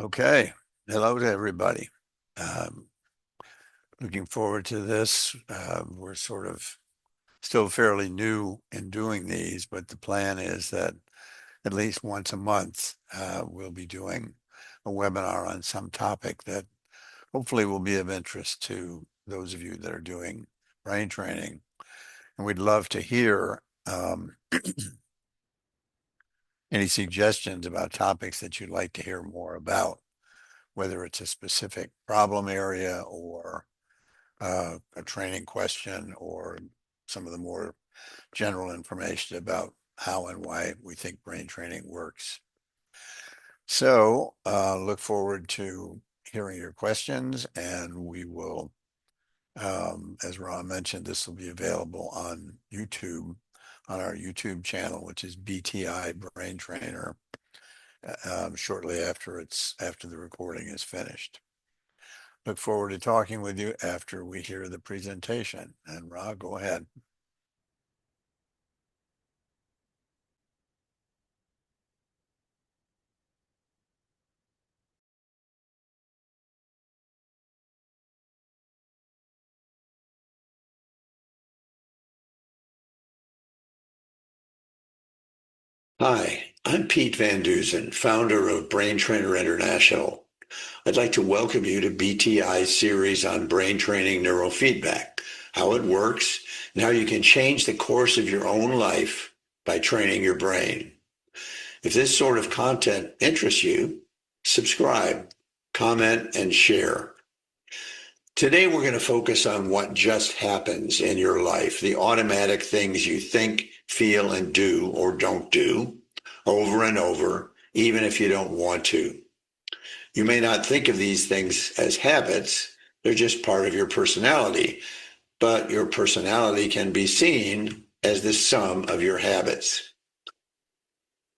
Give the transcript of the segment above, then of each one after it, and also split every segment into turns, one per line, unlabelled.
Okay. Hello to everybody. Um, Looking forward to this. We're sort of still fairly new in doing these, but the plan is that at least once a month, we'll be doing a webinar on some topic that hopefully will be of interest to those of you that are doing brain training. And we'd love to hear any suggestions about topics that you'd like to hear more about, whether it's a specific problem area or a training question or some of the more general information about how and why we think brain training works. So look forward to hearing your questions, and we will, as Ron mentioned, this will be available on YouTube, on our YouTube channel, which is BTI Brain Trainer, shortly after the recording is finished. Look forward to talking with you after we hear the presentation. And Ra, go ahead.
Hi, I'm Pete Van Dusen, founder of Brain Trainer International. I'd like to welcome you to BTI's series on brain training neurofeedback, how it works, and how you can change the course of your own life by training your brain. If this sort of content interests you, subscribe, comment, and share. Today, we're going to focus on what just happens in your life, the automatic things you think, feel, and do or don't do over and over, even if you don't want to. You may not think of these things as habits, they're just part of your personality, but your personality can be seen as the sum of your habits.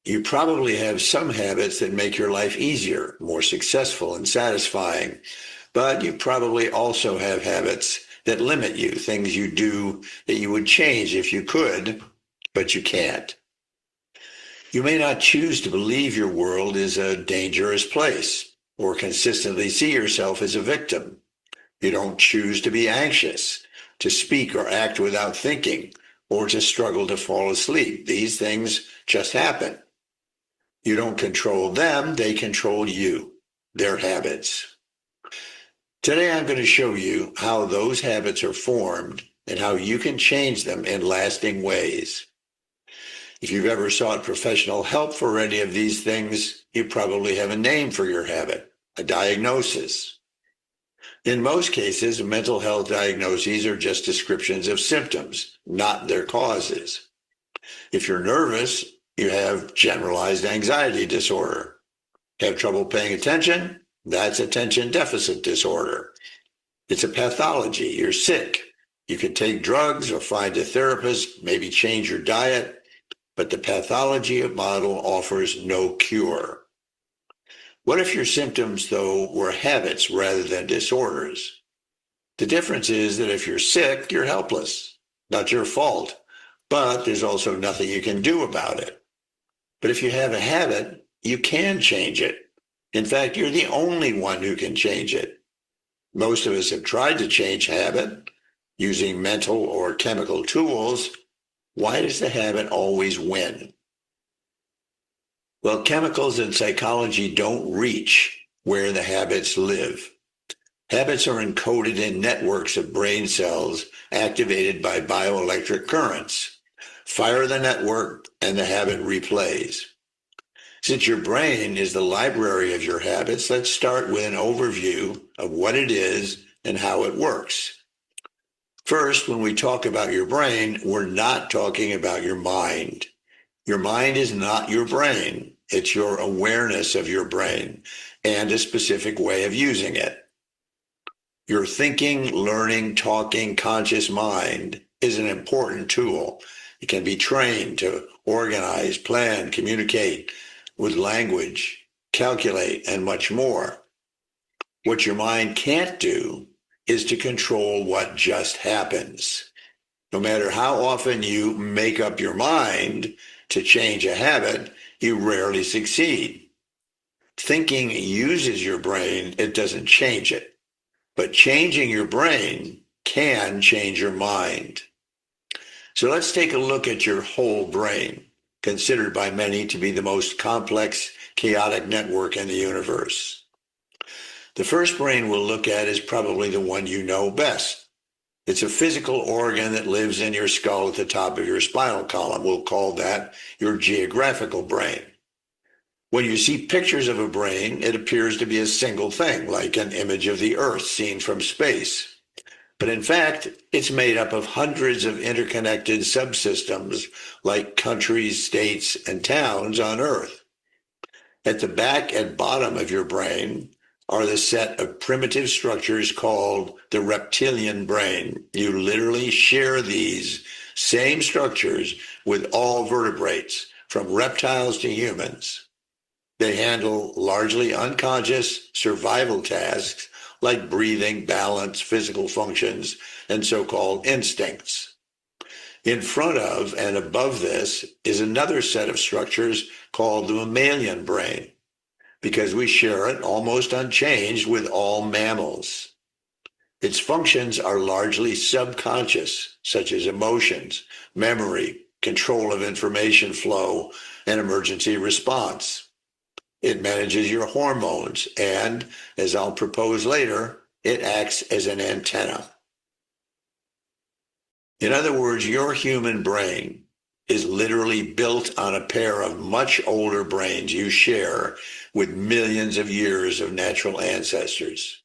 You probably have some habits that make your life easier, more successful, and satisfying. But you probably also have habits that limit you, things you do that you would change if you could, but you can't. You may not choose to believe your world is a dangerous place or consistently see yourself as a victim. You don't choose to be anxious, to speak or act without thinking, or to struggle to fall asleep. These things just happen. You don't control them, they control you, their habits. Today, I'm going to show you how those habits are formed and how you can change them in lasting ways. If you've ever sought professional help for any of these things, you probably have a name for your habit, a diagnosis. In most cases, mental health diagnoses are just descriptions of symptoms, not their causes. If you're nervous, you have generalized anxiety disorder. Have trouble paying attention? That's attention deficit disorder. It's a pathology. You're sick. You can take drugs or find a therapist, maybe change your diet, but the pathology model offers no cure. What if your symptoms, though, were habits rather than disorders? The difference is that if you're sick, you're helpless. Not your fault, but there's also nothing you can do about it. But if you have a habit, you can change it. In fact, you're the only one who can change it. Most of us have tried to change habit using mental or chemical tools. Why does the habit always win? Well, chemicals and psychology don't reach where the habits live. Habits are encoded in networks of brain cells activated by bioelectric currents. Fire the network and the habit replays. Since your brain is the library of your habits, let's start with an overview of what it is and how it works. First, when we talk about your brain, we're not talking about your mind. Your mind is not your brain. It's your awareness of your brain and a specific way of using it. Your thinking, learning, talking, conscious mind is an important tool. It can be trained to organize, plan, communicate with language, calculate, and much more. What your mind can't do is to control what just happens. No matter how often you make up your mind to change a habit, you rarely succeed. Thinking uses your brain, it doesn't change it. But changing your brain can change your mind. So let's take a look at your whole brain, considered by many to be the most complex, chaotic network in the universe. The first brain we'll look at is probably the one you know best. It's a physical organ that lives in your skull at the top of your spinal column. We'll call that your geographical brain. When you see pictures of a brain, it appears to be a single thing, like an image of the Earth seen from space. But in fact, it's made up of hundreds of interconnected subsystems, like countries, states, and towns on Earth. At the back and bottom of your brain are the set of primitive structures called the reptilian brain. You literally share these same structures with all vertebrates, from reptiles to humans. They handle largely unconscious survival tasks like breathing, balance, physical functions, and so-called instincts. In front of and above this is another set of structures called the mammalian brain, because we share it almost unchanged with all mammals. Its functions are largely subconscious, such as emotions, memory, control of information flow, and emergency response. It manages your hormones, and, as I'll propose later, it acts as an antenna. In other words, your human brain is literally built on a pair of much older brains you share with millions of years of natural ancestors.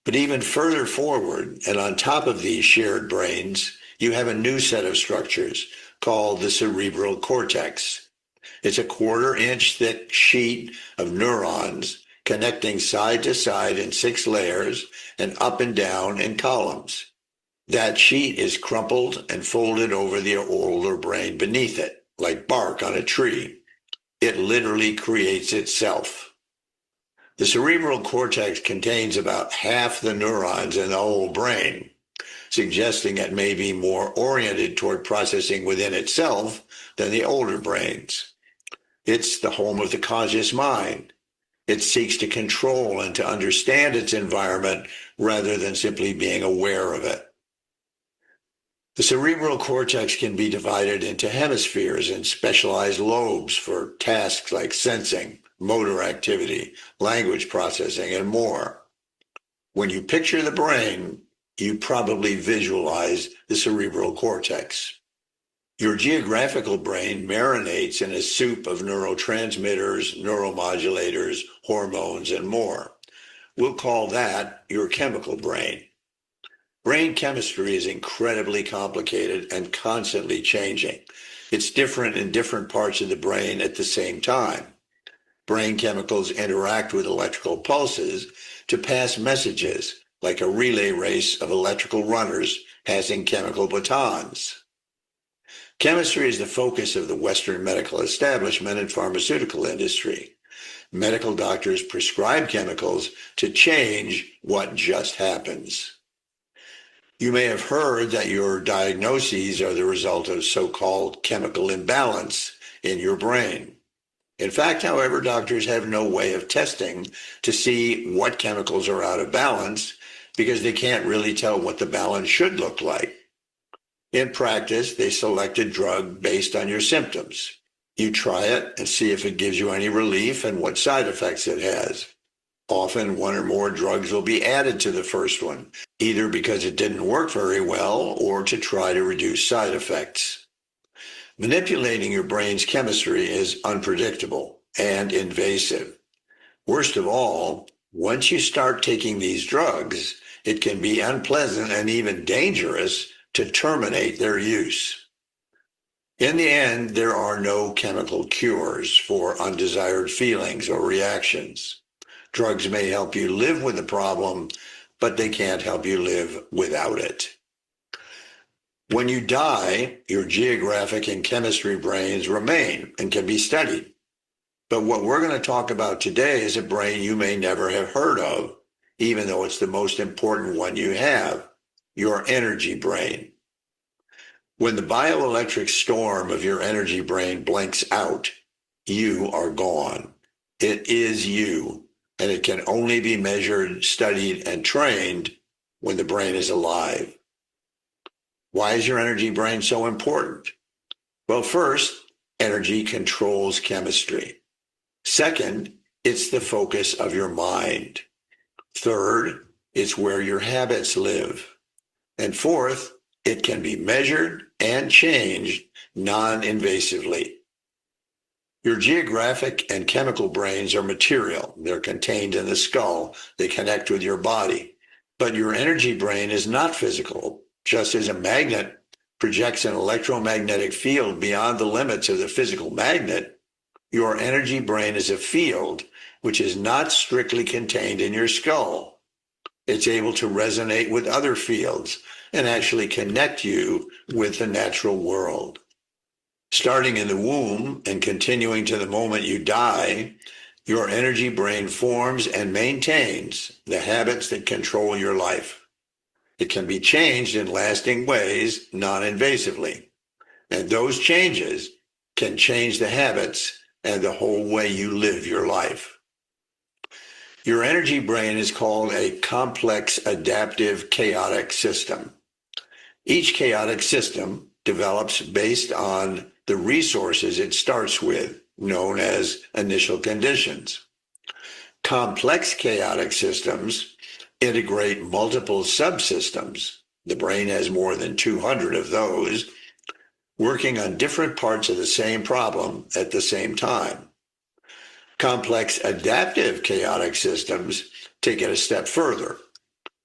But even further forward, and on top of these shared brains, you have a new set of structures called the cerebral cortex. It's a quarter-inch thick sheet of neurons connecting side to side in 6 layers and up and down in columns. That sheet is crumpled and folded over the older brain beneath it, like bark on a tree. It literally creates itself. The cerebral cortex contains about half the neurons in the whole brain, suggesting it may be more oriented toward processing within itself than the older brains. It's the home of the conscious mind. It seeks to control and to understand its environment rather than simply being aware of it. The cerebral cortex can be divided into hemispheres and specialized lobes for tasks like sensing, motor activity, language processing, and more. When you picture the brain, you probably visualize the cerebral cortex. Your geographical brain marinates in a soup of neurotransmitters, neuromodulators, hormones, and more. We'll call that your chemical brain. Brain chemistry is incredibly complicated and constantly changing. It's different in different parts of the brain at the same time. Brain chemicals interact with electrical pulses to pass messages, like a relay race of electrical runners passing chemical batons. Chemistry is the focus of the Western medical establishment and pharmaceutical industry. Medical doctors prescribe chemicals to change what just happens. You may have heard that your diagnoses are the result of so-called chemical imbalance in your brain. In fact, however, doctors have no way of testing to see what chemicals are out of balance because they can't really tell what the balance should look like. In practice, they select a drug based on your symptoms. You try it and see if it gives you any relief and what side effects it has. Often one or more drugs will be added to the first one, either because it didn't work very well or to try to reduce side effects. Manipulating your brain's chemistry is unpredictable and invasive. Worst of all, once you start taking these drugs, it can be unpleasant and even dangerous to terminate their use. In the end, there are no chemical cures for undesired feelings or reactions. Drugs may help you live with the problem, but they can't help you live without it. When you die, your geographic and chemistry brains remain and can be studied. But what we're going to talk about today is a brain you may never have heard of, even though it's the most important one you have, your energy brain. When the bioelectric storm of your energy brain blinks out, you are gone. It is you, and it can only be measured, studied, and trained when the brain is alive. Why is your energy brain so important? Well, first, energy controls chemistry. Second, it's the focus of your mind. Third, it's where your habits live. And fourth, it can be measured and changed non-invasively. Your geographic and chemical brains are material. They're contained in the skull. They connect with your body. But your energy brain is not physical. Just as a magnet projects an electromagnetic field beyond the limits of the physical magnet, your energy brain is a field which is not strictly contained in your skull. It's able to resonate with other fields and actually connect you with the natural world. Starting in the womb and continuing to the moment you die, your energy brain forms and maintains the habits that control your life. It can be changed in lasting ways non-invasively, and those changes can change the habits and the whole way you live your life. Your energy brain is called a complex adaptive chaotic system. Each chaotic system develops based on the resources it starts with, known as initial conditions. Complex chaotic systems integrate multiple subsystems. The brain has more than 200 of those, working on different parts of the same problem at the same time. Complex adaptive chaotic systems take it a step further.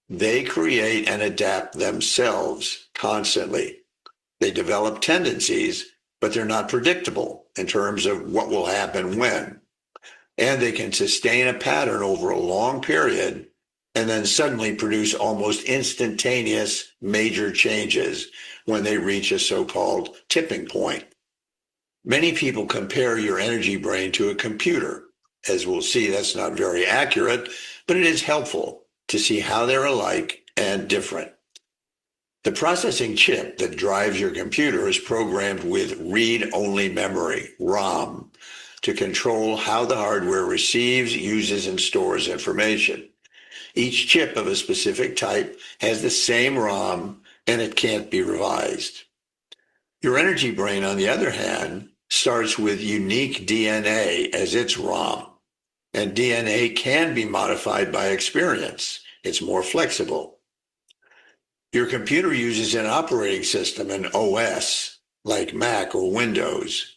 They create and adapt themselves constantly. They develop tendencies, but they're not predictable in terms of what will happen when. And they can sustain a pattern over a long period and then suddenly produce almost instantaneous major changes when they reach a so-called tipping point. Many people compare your energy brain to a computer. As we'll see, that's not very accurate, but it is helpful to see how they're alike and different. The processing chip that drives your computer is programmed with read-only memory, ROM, to control how the hardware receives, uses, and stores information. Each chip of a specific type has the same ROM, and it can't be revised. Your energy brain, on the other hand, starts with unique DNA as its ROM, and DNA can be modified by experience. It's more flexible. Your computer uses an operating system, an OS, like Mac or Windows.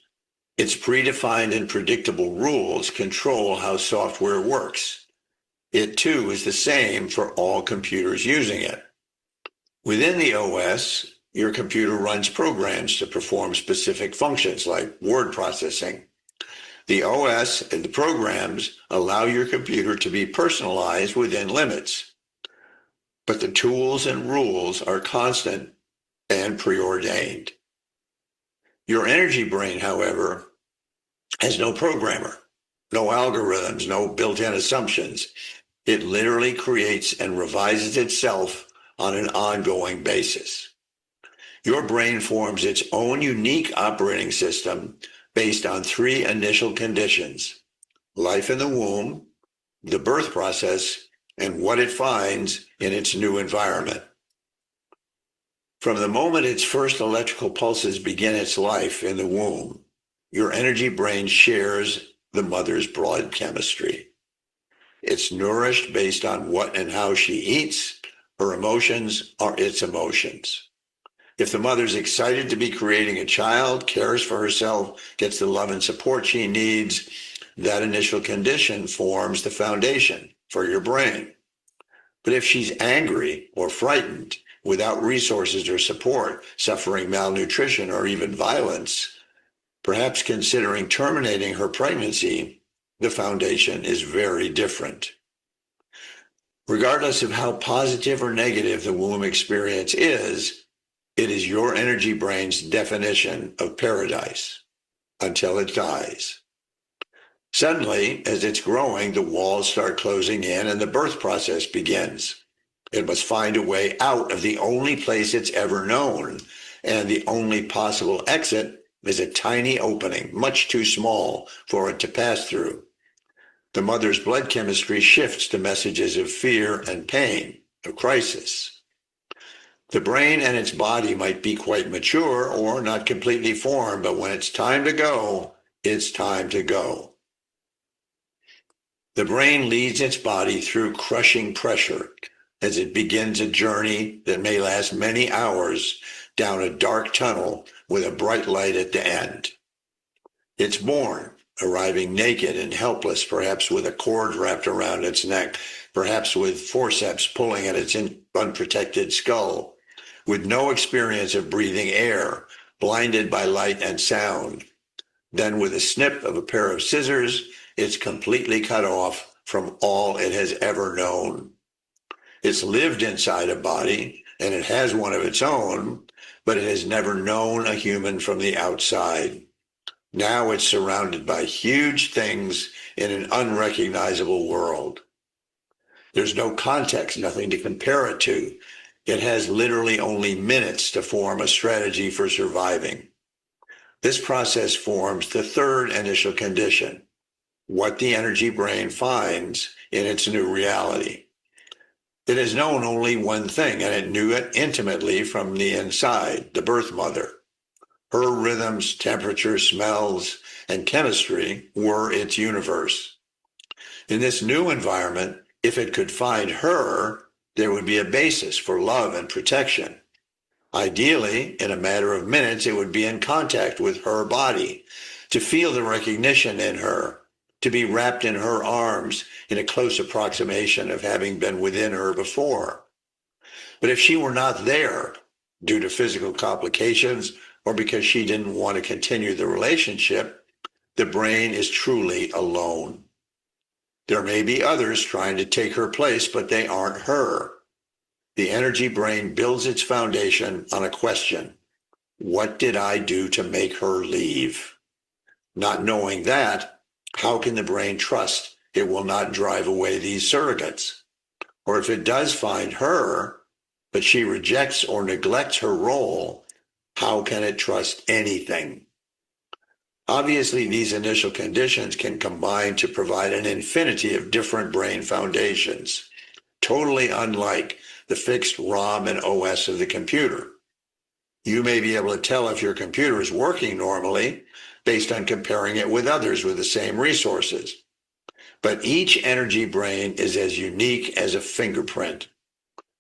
Its predefined and predictable rules control how software works. It too is the same for all computers using it. Within the OS, your computer runs programs to perform specific functions like word processing. The OS and the programs allow your computer to be personalized within limits. But the tools and rules are constant and preordained. Your energy brain, however, has no programmer, no algorithms, no built-in assumptions. It literally creates and revises itself on an ongoing basis. Your brain forms its own unique operating system based on three initial conditions: life in the womb, the birth process, and what it finds in its new environment. From the moment its first electrical pulses begin its life in the womb, your energy brain shares the mother's blood chemistry. It's nourished based on what and how she eats. Her emotions are its emotions. If the mother's excited to be creating a child, cares for herself, gets the love and support she needs, that initial condition forms the foundation for your brain. But if she's angry or frightened, without resources or support, suffering malnutrition or even violence, perhaps considering terminating her pregnancy, the foundation is very different. Regardless of how positive or negative the womb experience is, it is your energy brain's definition of paradise until it dies. Suddenly, as it's growing, the walls start closing in and the birth process begins. It must find a way out of the only place it's ever known, and the only possible exit is a tiny opening, much too small for it to pass through. The mother's blood chemistry shifts to messages of fear and pain, of crisis. The brain and its body might be quite mature or not completely formed, but when it's time to go, it's time to go. The brain leads its body through crushing pressure as it begins a journey that may last many hours down a dark tunnel with a bright light at the end. It's born, arriving naked and helpless, perhaps with a cord wrapped around its neck, perhaps with forceps pulling at its unprotected skull, with no experience of breathing air, blinded by light and sound. Then with a snip of a pair of scissors, it's completely cut off from all it has ever known. It's lived inside a body, and it has one of its own, but it has never known a human from the outside. Now it's surrounded by huge things in an unrecognizable world. There's no context, nothing to compare it to. It has literally only minutes to form a strategy for surviving. This process forms the third initial condition, what the energy brain finds in its new reality. It has known only one thing, and it knew it intimately from the inside, the birth mother. Her rhythms, temperature, smells, and chemistry were its universe. In this new environment, if it could find her, there would be a basis for love and protection. Ideally, in a matter of minutes, it would be in contact with her body, to feel the recognition in her, to be wrapped in her arms in a close approximation of having been within her before. But if she were not there, due to physical complications or because she didn't want to continue the relationship, the brain is truly alone. There may be others trying to take her place, but they aren't her. The energy brain builds its foundation on a question. What did I do to make her leave? Not knowing that, how can the brain trust it will not drive away these surrogates? Or if it does find her, but she rejects or neglects her role, how can it trust anything? Obviously, these initial conditions can combine to provide an infinity of different brain foundations, totally unlike the fixed ROM and OS of the computer. You may be able to tell if your computer is working normally based on comparing it with others with the same resources. But each energy brain is as unique as a fingerprint.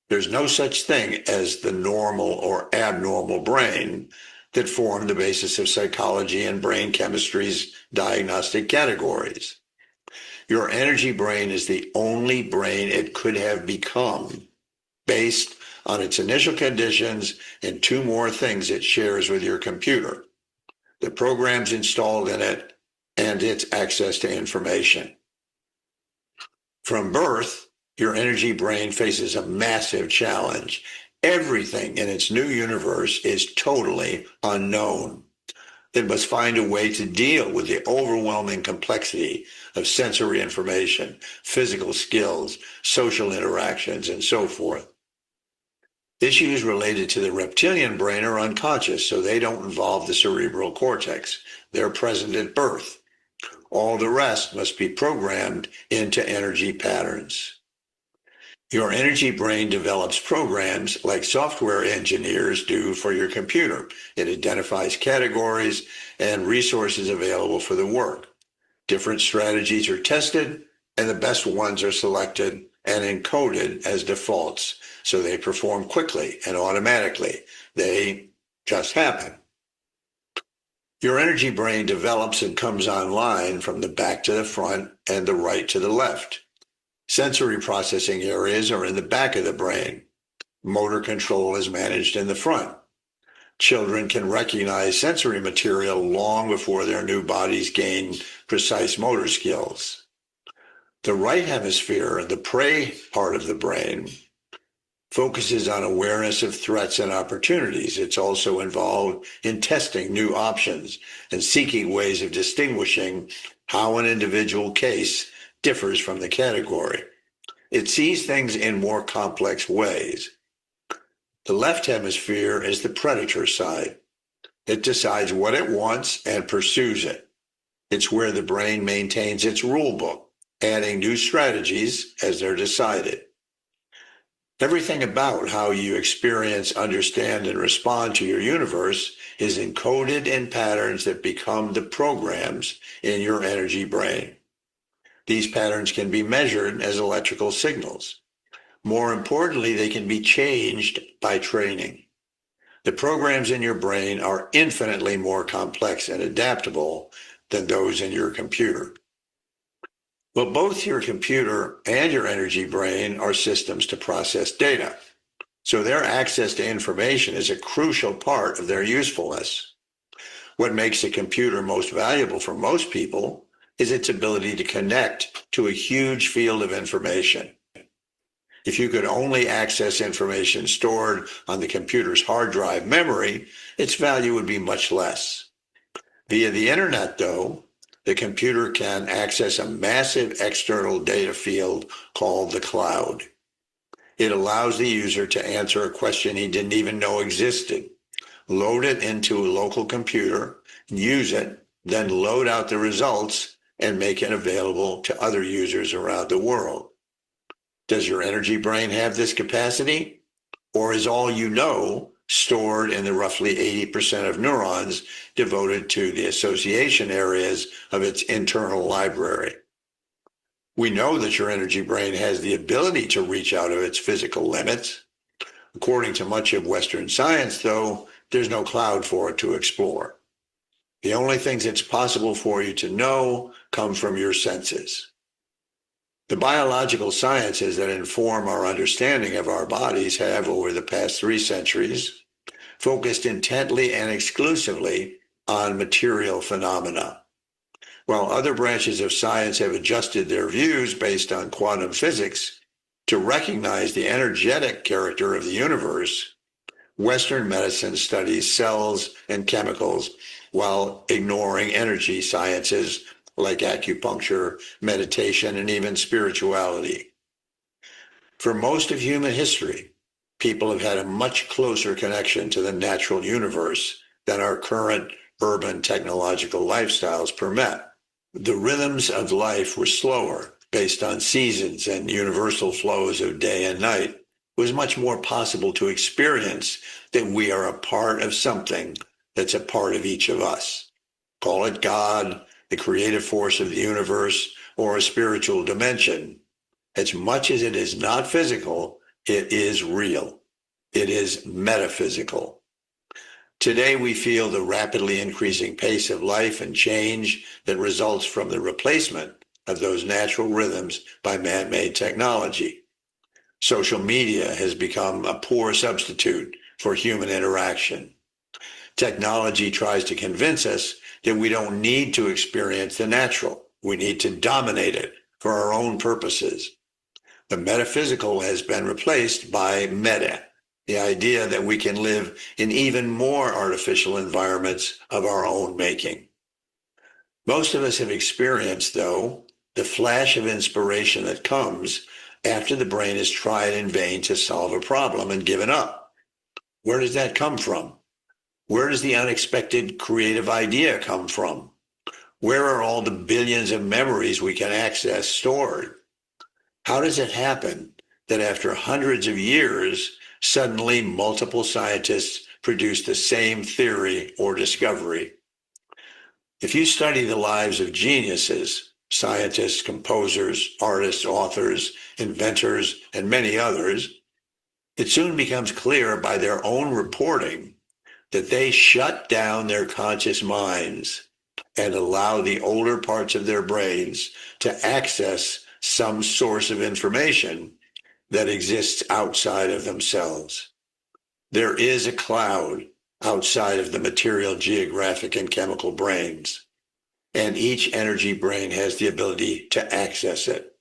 There's no such thing as the normal or abnormal brain that form the basis of psychology and brain chemistry's diagnostic categories. Your energy brain is the only brain it could have become based on its initial conditions and two more things it shares with your computer, the programs installed in it and its access to information. From birth, your energy brain faces a massive challenge. Everything in its new universe is totally unknown. It must find a way to deal with the overwhelming complexity of sensory information, physical skills, social interactions, and so forth. Issues related to the reptilian brain are unconscious, so they don't involve the cerebral cortex. They're present at birth. All the rest must be programmed into energy patterns. Your energy brain develops programs like software engineers do for your computer. It identifies categories and resources available for the work. Different strategies are tested, and the best ones are selected and encoded as defaults, so they perform quickly and automatically. They just happen. Your energy brain develops and comes online from the back to the front and the right to the left. Sensory processing areas are in the back of the brain. Motor control is managed in the front. Children can recognize sensory material long before their new bodies gain precise motor skills. The right hemisphere, the prey part of the brain, focuses on awareness of threats and opportunities. It's also involved in testing new options and seeking ways of distinguishing how an individual case differs from the category. It sees things in more complex ways. The left hemisphere is the predator side. It decides what it wants and pursues it. It's where the brain maintains its rule book adding new strategies as they're decided. Everything about how you experience, understand, and respond to your universe is encoded in patterns that become the programs in your energy brain. These patterns can be measured as electrical signals. More importantly, they can be changed by training. The programs in your brain are infinitely more complex and adaptable than those in your computer. Well, both your computer and your energy brain are systems to process data. So their access to information is a crucial part of their usefulness. What makes a computer most valuable for most people is its ability to connect to a huge field of information. If you could only access information stored on the computer's hard drive memory, its value would be much less. Via the internet, though, the computer can access a massive external data field called the cloud. It allows the user to answer a question he didn't even know existed, load it into a local computer, use it, then load out the results and make it available to other users around the world. Does your energy brain have this capacity? Or is all you know stored in the roughly 80% of neurons devoted to the association areas of its internal library? We know that your energy brain has the ability to reach out of its physical limits. According to much of Western science, though, there's no cloud for it to explore. The only things it's possible for you to know come from your senses. The biological sciences that inform our understanding of our bodies have, over the past 3 centuries, focused intently and exclusively on material phenomena. While other branches of science have adjusted their views based on quantum physics to recognize the energetic character of the universe, Western medicine studies cells and chemicals while ignoring energy sciences like acupuncture, meditation, and even spirituality. For most of human history, people have had a much closer connection to the natural universe than our current urban technological lifestyles permit. The rhythms of life were slower, based on seasons and universal flows of day and night. It was much more possible to experience that we are a part of something that's a part of each of us. Call it God, the creative force of the universe, or a spiritual dimension. As much as it is not physical, it is real. It is metaphysical. Today, we feel the rapidly increasing pace of life and change that results from the replacement of those natural rhythms by man-made technology. Social media has become a poor substitute for human interaction. Technology tries to convince us that we don't need to experience the natural. We need to dominate it for our own purposes. The metaphysical has been replaced by meta, the idea that we can live in even more artificial environments of our own making. Most of us have experienced, though, the flash of inspiration that comes after the brain has tried in vain to solve a problem and given up. Where does that come from? Where does the unexpected creative idea come from? Where are all the billions of memories we can access stored? How does it happen that after hundreds of years, suddenly multiple scientists produce the same theory or discovery? If you study the lives of geniuses, scientists, composers, artists, authors, inventors, and many others, it soon becomes clear by their own reporting that they shut down their conscious minds and allow the older parts of their brains to access some source of information that exists outside of themselves. There is a cloud outside of the material, geographic, and chemical brains, and each energy brain has the ability to access it.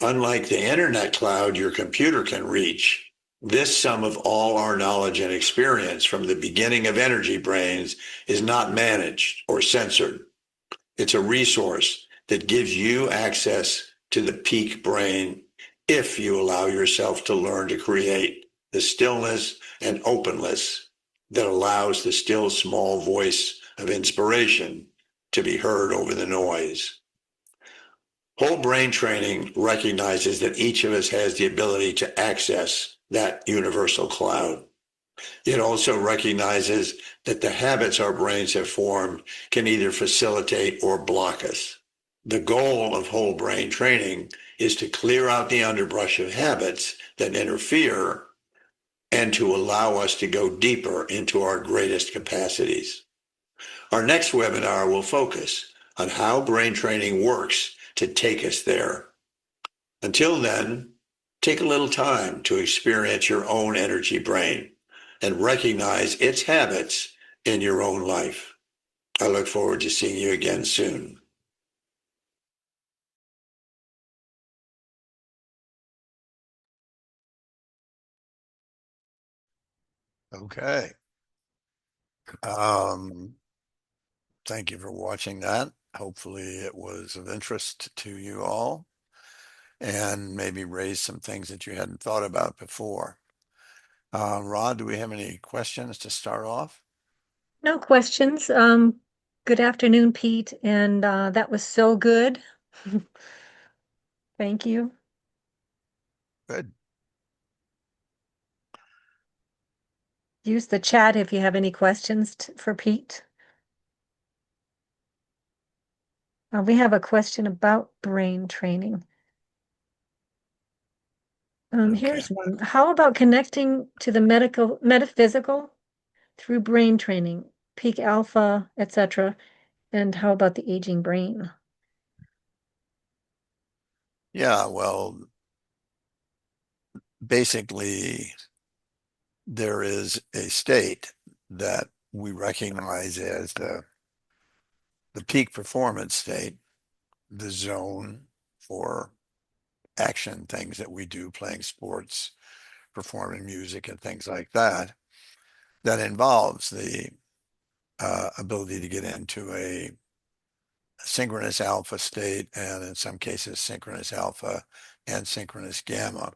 Unlike the internet cloud your computer can reach, this sum of all our knowledge and experience from the beginning of energy brains is not managed or censored. It's a resource that gives you access to the peak brain if you allow yourself to learn to create the stillness and openness that allows the still small voice of inspiration to be heard over the noise. Whole brain training recognizes that each of us has the ability to access that universal cloud. It also recognizes that the habits our brains have formed can either facilitate or block us. The goal of whole brain training is to clear out the underbrush of habits that interfere and to allow us to go deeper into our greatest capacities. Our next webinar will focus on how brain training works to take us there. Until then, take a little time to experience your own energy brain and recognize its habits in your own life. I look forward to seeing you again soon.
Okay. Um, Thank you for watching that. Hopefully it was of interest to you all and maybe raise some things that you hadn't thought about before. Rod, do we have any questions to start off?
No questions. Good afternoon, Pete, and that was so good. Thank you.
Good.
Use the chat if you have any questions for Pete. We have a question about brain training.
Okay.
Here's one. How about connecting to the metaphysical through brain training, peak alpha, etc.? And how about the aging brain?
Yeah, well, basically, there is a state that we recognize as the peak performance state, the zone for action things that we do, playing sports, performing music, and things like that, that involves the ability to get into a synchronous alpha state and in some cases synchronous alpha and synchronous gamma.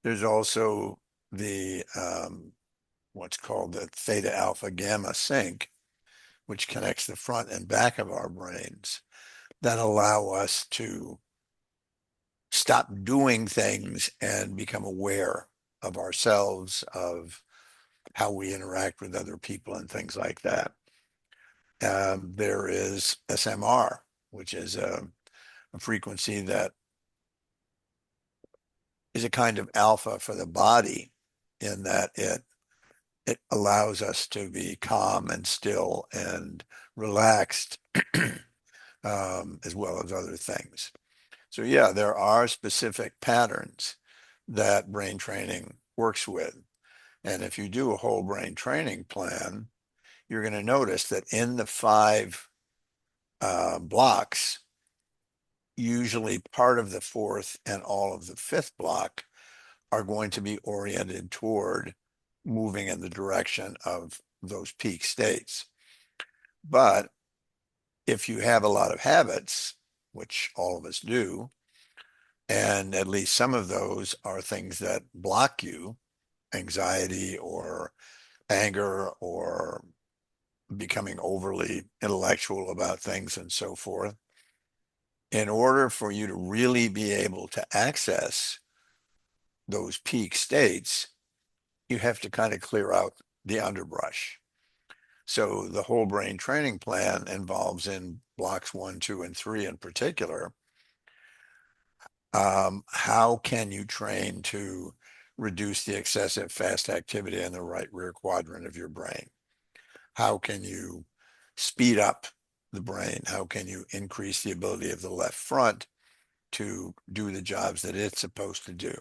There's also the what's called the theta alpha gamma sync, which connects the front and back of our brains that allow us to stop doing things and become aware of ourselves, of how we interact with other people and things like that. There is SMR, which is a frequency that is a kind of alpha for the body in that it allows us to be calm and still and relaxed, as well as other things. So yeah, there are specific patterns that brain training works with. And if you do a whole brain training plan, you're going to notice that in the five blocks, usually part of the fourth and all of the fifth block are going to be oriented toward moving in the direction of those peak states. But if you have a lot of habits, which all of us do, and at least some of those are things that block you, anxiety or anger or becoming overly intellectual about things and so forth, in order for you to really be able to access those peak states, you have to kind of clear out the underbrush. So the whole brain training plan involves in blocks 1, 2, and 3 in particular, how can you train to reduce the excessive fast activity in the right rear quadrant of your brain? How can you speed up the brain? How can you increase the ability of the left front to do the jobs that it's supposed to do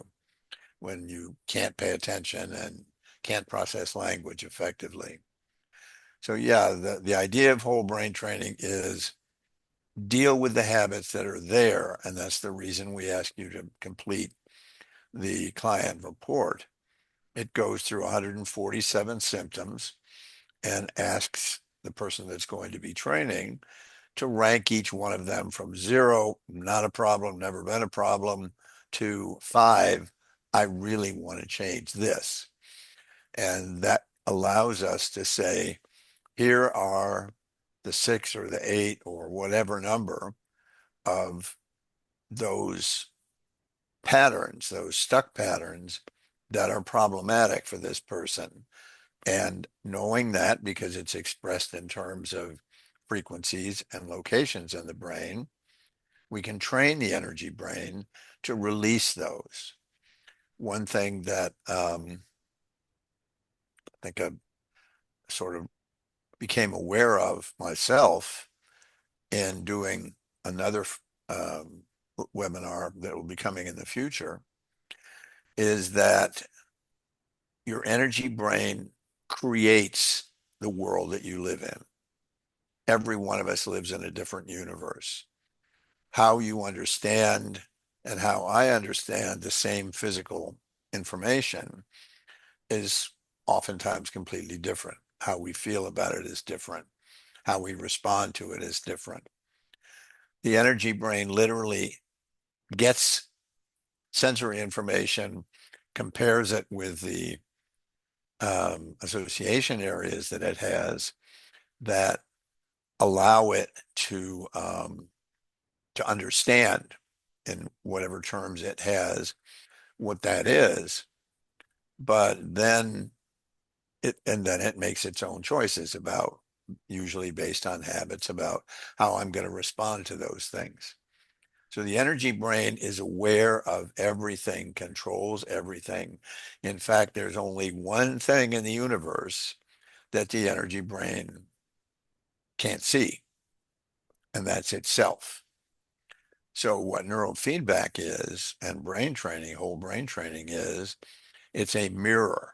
when you can't pay attention and can't process language effectively? So yeah, the idea of whole brain training is deal with the habits that are there. And that's the reason we ask you to complete the client report. It goes through 147 symptoms and asks the person that's going to be training to rank each one of them from 0, not a problem, never been a problem, to 5, I really want to change this. And that allows us to say, here are the 6 or the 8 or whatever number of those patterns, those stuck patterns that are problematic for this person. And knowing that because it's expressed in terms of frequencies and locations in the brain, we can train the energy brain to release those. One thing that I think I sort of became aware of myself in doing another um, webinar that will be coming in the future is that your energy brain creates the world that you live in. Every one of us lives in a different universe. How you understand and how I understand the same physical information is oftentimes completely different. How we feel about it is different. How we respond to it is different. The energy brain literally gets sensory information, compares it with the association areas that it has that allow it to understand in whatever terms it has what that is. But then it makes its own choices about, usually based on habits, about how I'm going to respond to those things. So the energy brain is aware of everything, controls everything. In fact, there's only one thing in the universe that the energy brain can't see, and that's itself. So what neurofeedback is, and brain training, whole brain training is, it's a mirror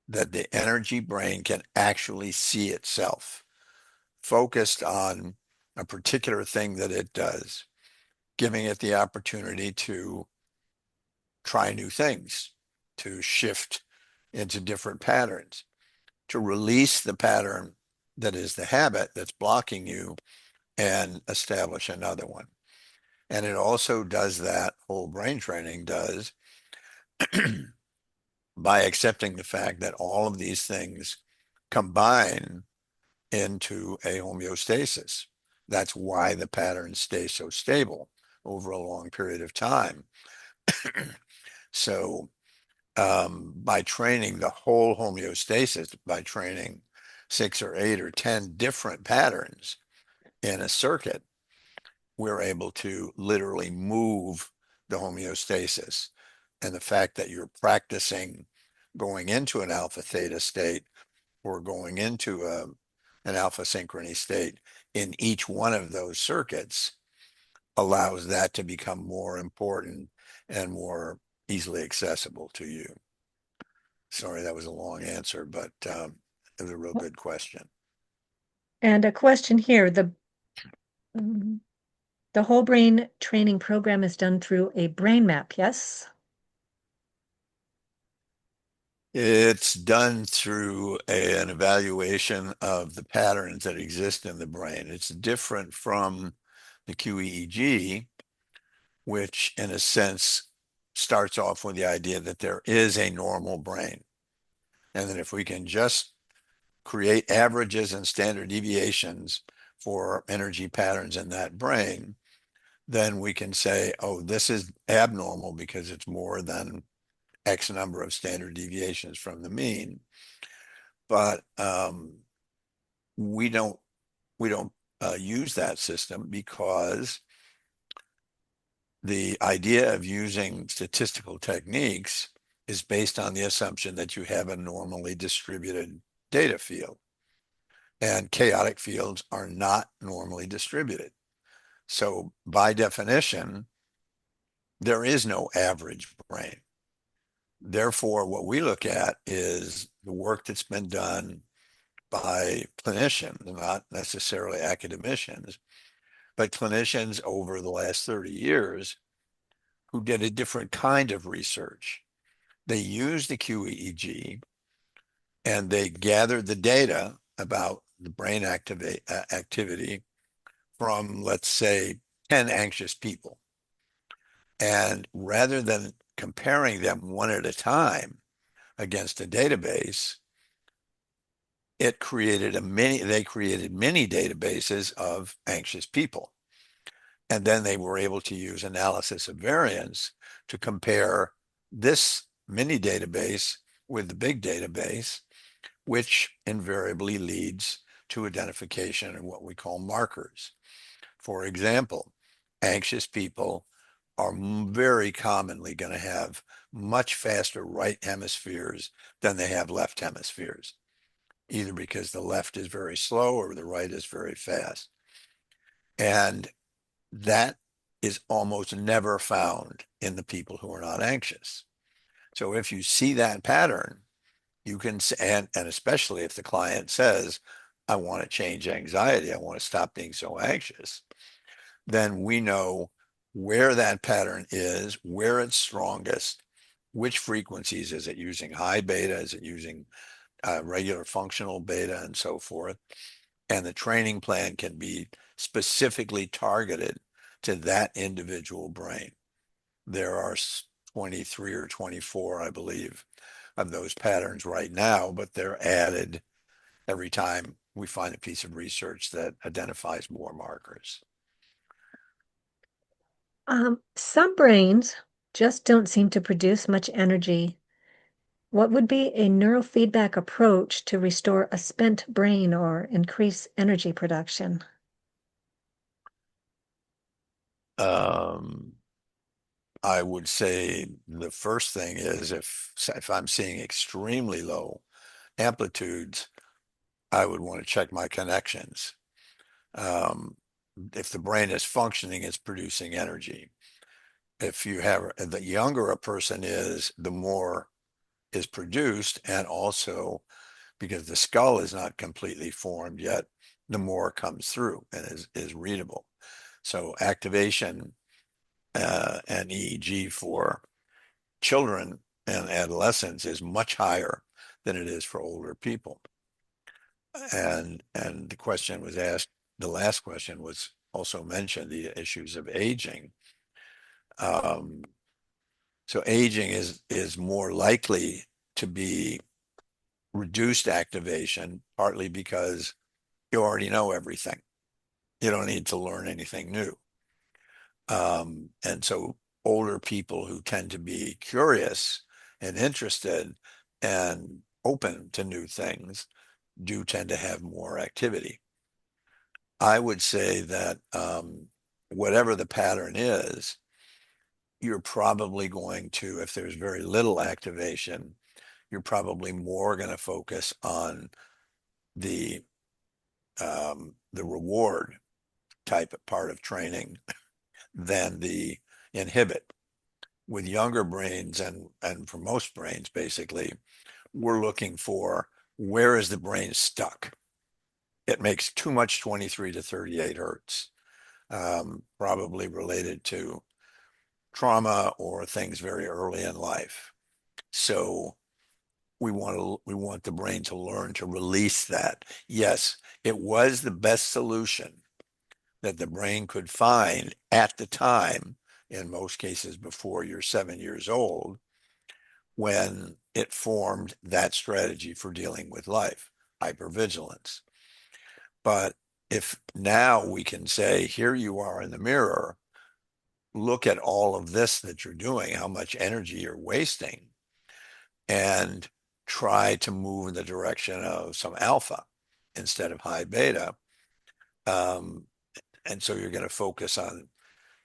that the energy brain can actually see itself, focused on a particular thing that it does, giving it the opportunity to try new things, to shift into different patterns, to release the pattern that is the habit that's blocking you and establish another one. And it also does that, whole brain training does, by accepting the fact that all of these things combine into a homeostasis. That's why the patterns stay so stable over a long period of time. So by training the whole homeostasis, by training 6 or 8 or 10 different patterns in a circuit, we're able to literally move the homeostasis. And the fact that you're practicing going into an alpha theta state or going into an alpha synchrony state in each one of those circuits allows that to become more important and more easily accessible to you. Sorry, that was a long answer, but it was a real good question.
And a question here, the whole brain training program is done through a brain map, yes?
It's done through an evaluation of the patterns that exist in the brain. It's different from the QEEG, which in a sense starts off with the idea that there is a normal brain. And that if we can just create averages and standard deviations for energy patterns in that brain, then we can say, oh, this is abnormal because it's more than X number of standard deviations from the mean. But we don't use that system because the idea of using statistical techniques is based on the assumption that you have a normally distributed data field. And chaotic fields are not normally distributed. So by definition, there is no average brain. Therefore, what we look at is the work that's been done by clinicians, not necessarily academicians, but clinicians over the last 30 years who did a different kind of research. They used the QEEG and they gathered the data about the brain activity from, let's say, 10 anxious people. And rather than comparing them one at a time against a database, they created many databases of anxious people. And then they were able to use analysis of variance to compare this mini database with the big database, which invariably leads to identification of what we call markers. For example, anxious people are very commonly going to have much faster right hemispheres than they have left hemispheres, either because the left is very slow or the right is very fast. And that is almost never found in the people who are not anxious. So if you see that pattern, you can, and especially if the client says, I want to change anxiety, I want to stop being so anxious, then we know where that pattern is, where it's strongest, which frequencies is it using, high beta, is it using regular functional beta, and so forth. And the training plan can be specifically targeted to that individual brain. There are 23 or 24, I believe, of those patterns right now, but they're added every time we find a piece of research that identifies more markers.
Some brains just don't seem to produce much energy. What would be a neurofeedback approach to restore a spent brain or increase energy production?
Um, I would say the first thing is if I'm seeing extremely low amplitudes, I would want to check my connections. Um, if the brain is functioning, it's producing energy. If you have the younger a person is, the more is produced, and also because the skull is not completely formed yet, the more comes through and is readable. So activation and EEG for children and adolescents is much higher than it is for older people. And the question was asked, the last question was also mentioned, the issues of aging. Um, so aging is more likely to be reduced activation, partly because you already know everything. You don't need to learn anything new. And so older people who tend to be curious and interested and open to new things do tend to have more activity. I would say that whatever the pattern is, you're probably going to, if there's very little activation, you're probably more going to focus on the reward type of part of training than the inhibit. With younger brains and for most brains, basically, we're looking for where is the brain stuck? It makes too much 23 to 38 hertz, probably related to trauma or things very early in life. So we want the brain to learn to release that. Yes, it was the best solution that the brain could find at the time, in most cases before you're 7 years old, when it formed that strategy for dealing with life, hypervigilance. But if now we can say, here you are in the mirror, look at all of this that you're doing, how much energy you're wasting, and try to move in the direction of some alpha instead of high beta. Um, and so you're going to focus on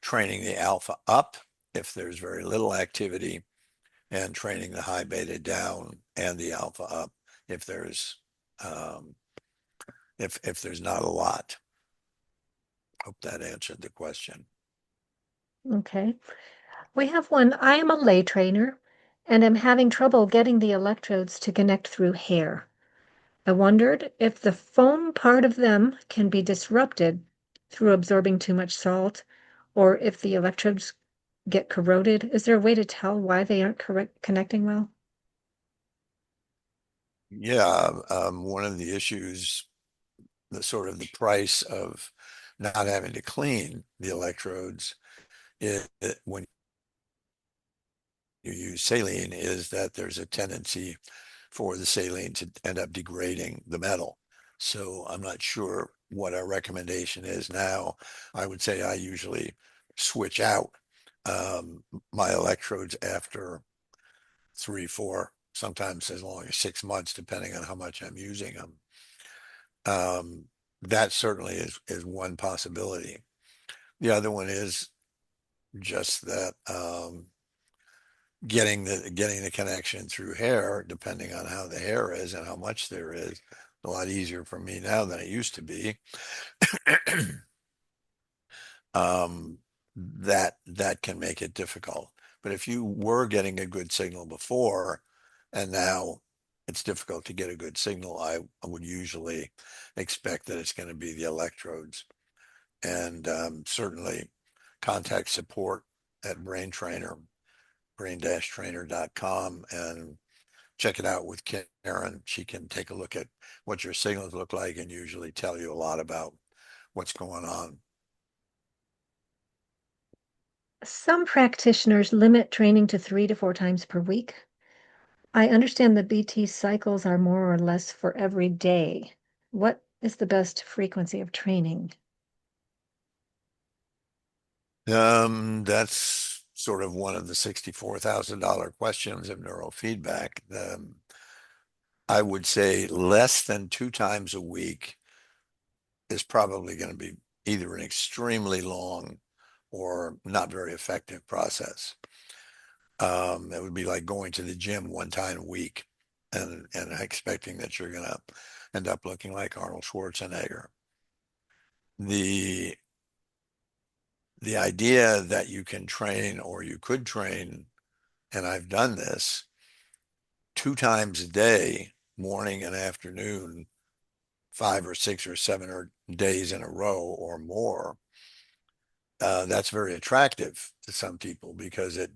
training the alpha up if there's very little activity, and training the high beta down and the alpha up if there's um, if there's not a lot. Hope that answered the question.
Okay. We have one. I am a lay trainer and am having trouble getting the electrodes to connect through hair. I wondered if the foam part of them can be disrupted through absorbing too much salt, or if the electrodes get corroded. Is there a way to tell why they aren't connecting well?
Yeah, one of the issues, the sort of the price of not having to clean the electrodes is that when you use saline, is that there's a tendency for the saline to end up degrading the metal. So I'm not sure what our recommendation is now. I would say I usually switch out um, my electrodes after 3, 4, sometimes as long as 6 months, depending on how much I'm using them. Um, that certainly is one possibility. The other one is just that getting the connection through hair, depending on how the hair is and how much there is, a lot easier for me now than it used to be. That can make it difficult. But if you were getting a good signal before, and now it's difficult to get a good signal, I would usually expect that it's going to be the electrodes. And certainly contact support at Brain Trainer, brain-trainer.com, and check it out with Karen. She can take a look at what your signals look like and usually tell you a lot about what's going on.
Some practitioners limit training to 3 to 4 times per week. I understand the BT cycles are more or less for every day. What is the best frequency of training?
That's sort of one of the $64,000 questions of neurofeedback. I would say less than 2 times a week is probably going to be either an extremely long or not very effective process. It would be like going to the gym 1 time a week and expecting that you're going to end up looking like Arnold Schwarzenegger. The the idea that you can train or you could train, and I've done this 2 times a day, morning and afternoon, 5 or 6 or 7 or days in a row or more. That's very attractive to some people because it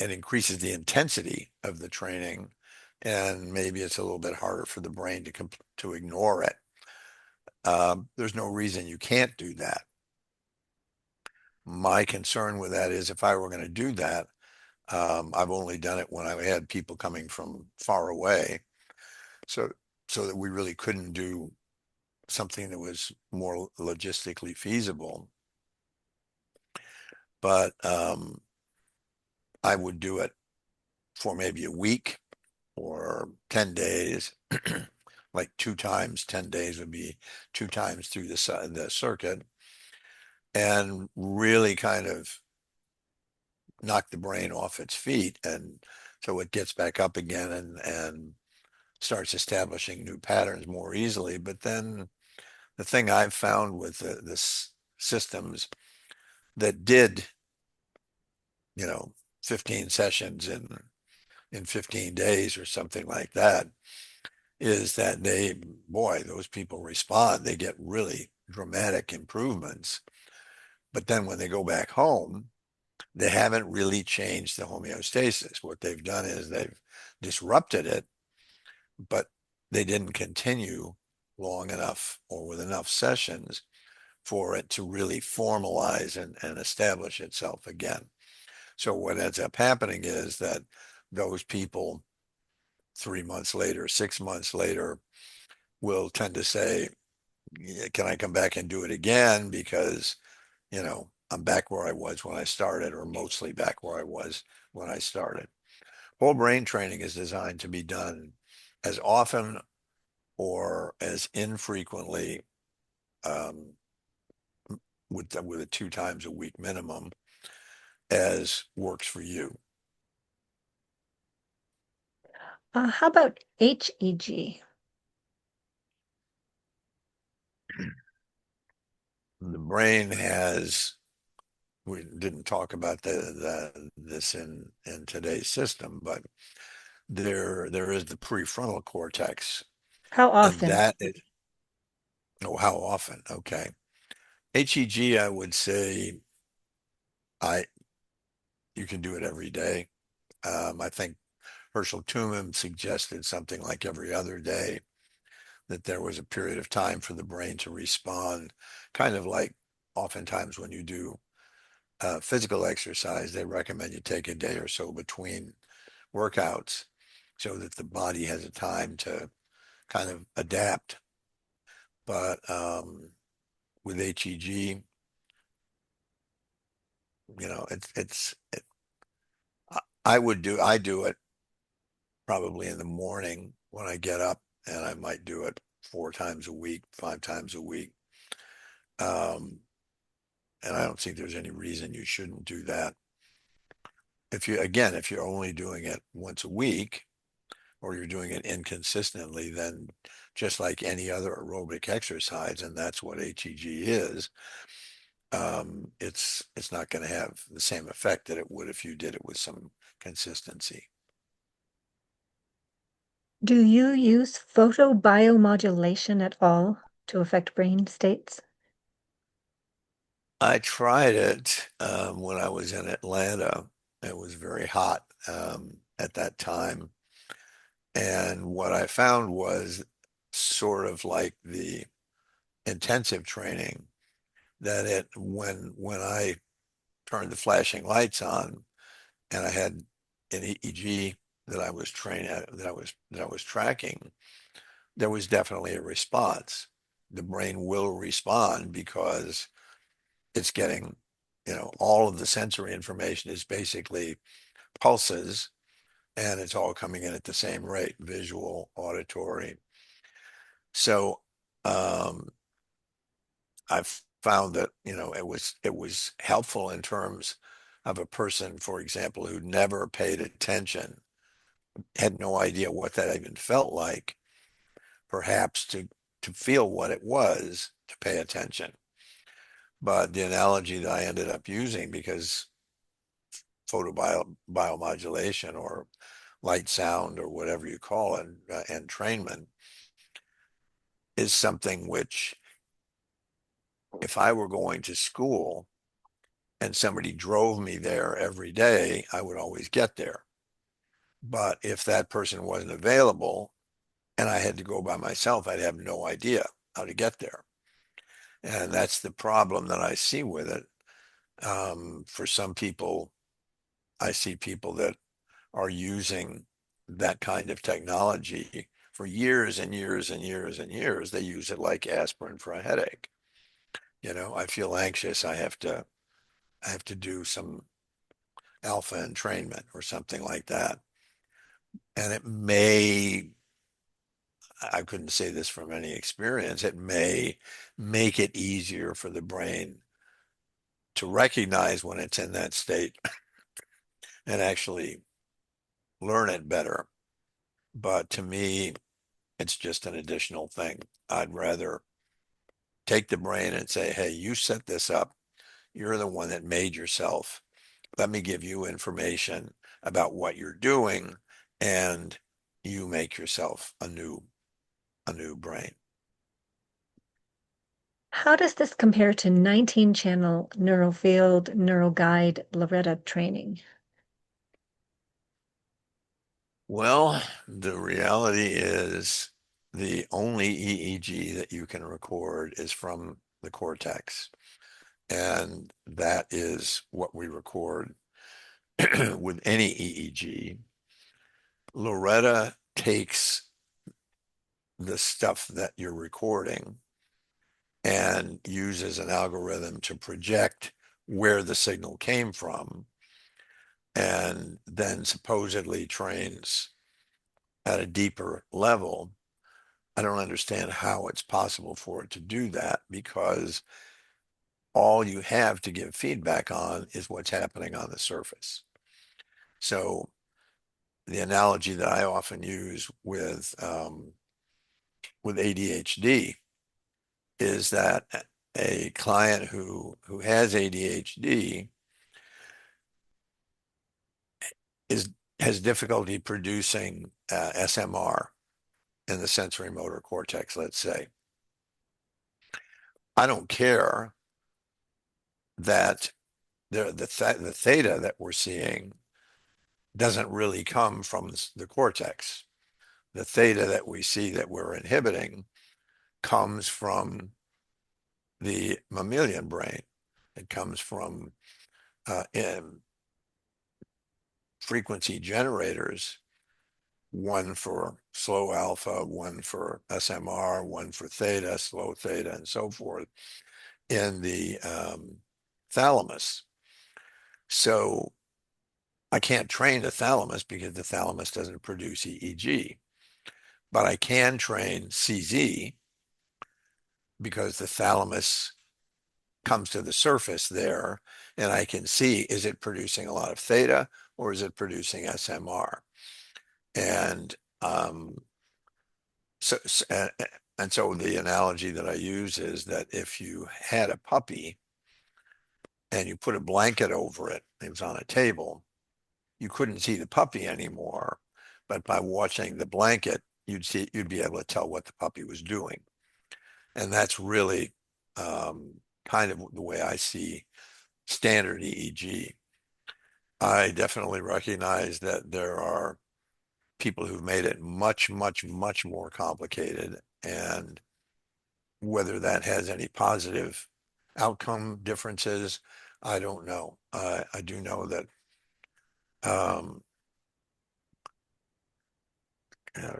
increases the intensity of the training, and maybe it's a little bit harder for the brain to ignore it. There's no reason you can't do that. My concern with that is if I were going to do that, I've only done it when I had people coming from far away, so so that we really couldn't do something that was more logistically feasible. But I would do it for maybe a week or 10 days, like 2 times. 10 days would be 2 times through the circuit, and really kind of knock the brain off its feet. And so it gets back up again and starts establishing new patterns more easily. But then the thing I've found with this systems that did, 15 sessions in 15 days or something like that, is that boy, those people respond. They get really dramatic improvements. But then when they go back home, they haven't really changed the homeostasis. What they've done is they've disrupted it, but they didn't continue long enough or with enough sessions for it to really formalize and establish itself again. So what ends up happening is that those people 3 months later, 6 months later, will tend to say, "Yeah, can I come back and do it again? Because, I'm back where I was when I started, or mostly back where I was when I started." Whole brain training is designed to be done as often or as infrequently, um, with a 2 times a week minimum, as works for you.
How about HEG?
The brain has, we didn't talk about this in today's system, but there is the prefrontal cortex,
How
and
often?
that is, oh, how often? Okay. HEG, I would say I you can do it every day. I think Herschel Tumim suggested something like every other day, that there was a period of time for the brain to respond, kind of like oftentimes when you do physical exercise, they recommend you take a day or so between workouts so that the body has a time to kind of adapt. But with HEG, I do it probably in the morning when I get up, and I might do it 4 times a week, 5 times a week. Um, and I don't think there's any reason you shouldn't do that. If you're only doing it once a week or you're doing it inconsistently, then just like any other aerobic exercise, and that's what HEG is, it's not going to have the same effect that it would if you did it with some consistency.
Do you use photobiomodulation at all to affect brain states?
I tried it when I was in Atlanta. It was very hot at that time. And what I found was sort of like the intensive training that when I turned the flashing lights on and I had an EEG that I was training that I was tracking, there was definitely a response. The brain will respond because it's getting, all of the sensory information is basically pulses, and it's all coming in at the same rate, visual, auditory. So I've found that, it was helpful in terms of a person, for example, who never paid attention, had no idea what that even felt like, perhaps to feel what it was to pay attention. But the analogy that I ended up using, because photobiomodulation or light sound or whatever you call it, entrainment, is something which, if I were going to school and somebody drove me there every day, I would always get there. But if that person wasn't available and I had to go by myself, I'd have no idea how to get there. And that's the problem that I see with it. For some people, I see people that are using that kind of technology for years and years and years and years. They use it like aspirin for a headache. I feel anxious. I have to do some alpha entrainment or something like that. And I couldn't say this from any experience, it may make it easier for the brain to recognize when it's in that state and actually learn it better. But to me, it's just an additional thing. I'd rather take the brain and say, hey, you set this up. You're the one that made yourself. Let me give you information about what you're doing, and you make yourself a new brain.
How does this compare to 19-channel neural field, neural guide, Loretta training?
Well, the reality is the only EEG that you can record is from the cortex. And that is what we record with any EEG. Loretta takes the stuff that you're recording and uses an algorithm to project where the signal came from, and then supposedly trains at a deeper level. I don't understand how it's possible for it to do that, because all you have to give feedback on is what's happening on the surface. So the analogy that I often use with ADHD is that a client who has ADHD is has difficulty producing SMR in the sensory motor cortex, let's say. I don't care that the theta that we're seeing doesn't really come from the cortex. The theta that we see that we're inhibiting comes from the mammalian brain. It comes from frequency generators one for slow alpha, one for SMR, one for theta, slow theta, and so forth in the thalamus. So I can't train the thalamus because the thalamus doesn't produce EEG, but I can train CZ because the thalamus comes to the surface there and I can see, is it producing a lot of theta or is it producing SMR? And so, and so the analogy that I use is that if you had a puppy and you put a blanket over it, it was on a table, you couldn't see the puppy anymore, but by watching the blanket, you'd be able to tell what the puppy was doing. And that's really kind of the way I see standard EEG. I definitely recognize that there are people who've made it much, much, much more complicated. And whether that has any positive outcome differences, I don't know. I do know that,